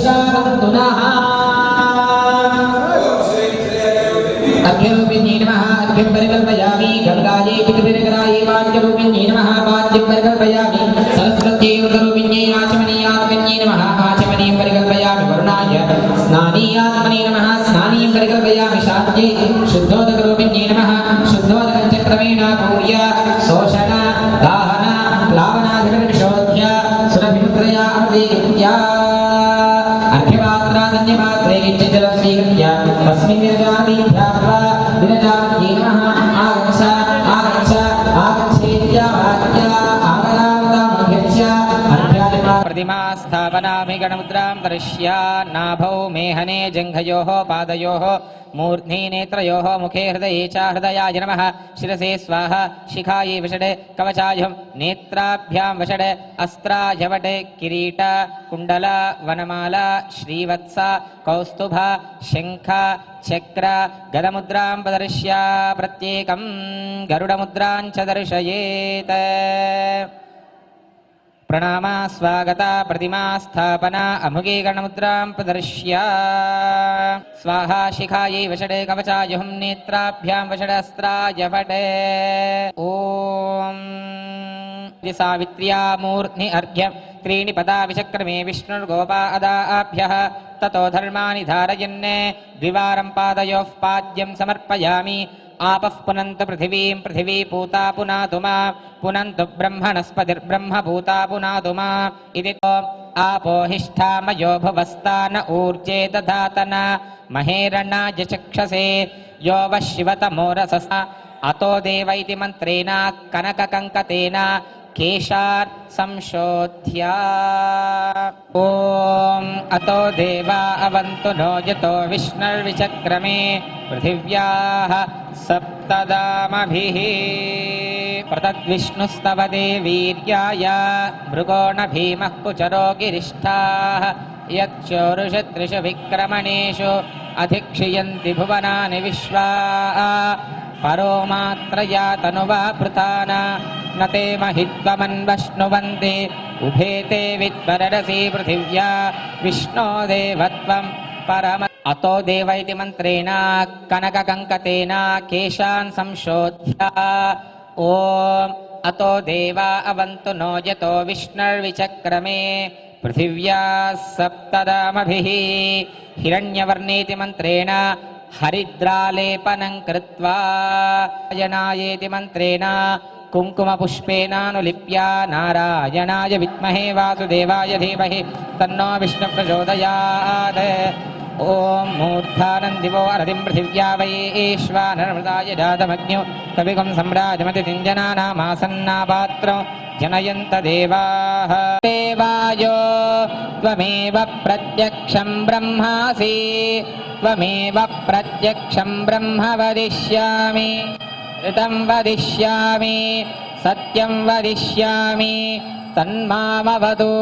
दर्शयन्तु नः अर्घ्यरूपिण्यै नमः अर्घ्यं परिकल्पयामि गङ्गायै पितृविरकरायै वाच्यरूपिण्यै नमः वाच्यं परिकल्पयामि सरस्वत्यै वृतरूपिण्यै आचमनीयात्मन्यै नमः आचमनीं परिकल्पयामि वरुणाय स्नानीयात्मने नमः स्नानीं परिकल्पयामि शान्त्यै शुद्धोदकरूपिण्यै नमः शुद्धोदकं चक्रमेण पूर्य शोषण दाहन प्लावनाधिकर्मिशोध्य सुरभिमुद्रया अवधीकृत्य अर्घ्यपात्रादन्यपात्रे किञ्चिज्जलं स्वीकृत्य तस्मिन् विरजामीभ्याप्त्वा विरजाम्यै नमः आगच्छ आगच्छ आगच्छेत्यावाच्य आगतावतामभ्यच्छ प्रतिमास्थापनामि गणमुद्रां दर्श्या नाभौ मेहने जङ्घयोः पादयोः मूर्ध्नि नेत्रयोः मुखे हृदये च हृदयाय नमः शिरसे स्वाहा शिखायै वषडे कवचायुं नेत्राभ्यां वषडे अस्त्राय वटे किरीट कुण्डल वनमाला श्रीवत्स कौस्तुभ शङ्ख चक्र गदमुद्रां प्रदर्श्य प्रत्येकं गरुडमुद्रां च दर्शयेत् प्रणाम स्वागत प्रतिमा स्थापना अमुगे गणमुद्रां प्रदर्श्य स्वाहा शिखायै वषडे कवचायुं नेत्राभ्यां वषडस्त्राय वटे ॐ सावित्र्या मूर्ध्नि अर्घ्यं त्रीणि पदा विचक्रमे विष्णुर्गोपादाभ्यः ततो धर्माणि धारयन् द्विवारं पादयोः पाद्यं समर्पयामि आपः पुनन्तु पृथिवीं पृथिवी पूता पुनातु मा पुनन्तु ब्रह्मणस्पतिर्ब्रह्म पूता पुनातु मा इति आपो हिष्ठामयो भुवस्तान ऊर्जे दधातन महेरणाय चक्षसे यो वः शिवतमोरससा अतो देव इति मन्त्रेण कनककङ्कतेन केशान् संशोध्य ॐ अतो देवा अवन्तु नो यतो विष्णुर्विचक्रमे पृथिव्याः सप्तदामभिः प्रतद्विष्णुस्तव देवीर्याय मृगोण भीमः कुचरो गिरिष्ठाः यच्चोरुषत्रिषु विक्रमणेषु अधिक्षयन्ति भुवनानि विश्वा परो मात्रया तनुवा पृथान न ते महित्वमन्वश्नुवन्ति उभे ते विद्वररसि पृथिव्या विष्णो देवत्वं परम अतो देव इति मन्त्रेण कनककङ्कतेन केशान् संशोध्य ॐ अतो देवा अवन्तु नो यतो विष्णुर्विचक्रमे पृथिव्या सप्तदामभिः हिरण्यवर्णेति मन्त्रेण हरिद्रालेपनं कृत्वा नारायणायेति मन्त्रेण कुङ्कुमपुष्पेनानुलिप्य नारायणाय विद्महे वासुदेवाय धीमहि तन्नो विष्णुः प्रचोदयात् ॐ मूर्धानन्दिवो अरतिं पृथिव्या वैश्वानरमृताय जातमग्न्यो कविगुं सम्राजमतिथिञ्जनानामासन्नापात्रं जनयन्त देवाः देवायो त्वमेव प्रत्यक्षं ब्रह्मासि त्वमेव प्रत्यक्षं ब्रह्म वदिष्यामि ऋतं वदिष्यामि सत्यं वदिष्यामि तन्मामवतु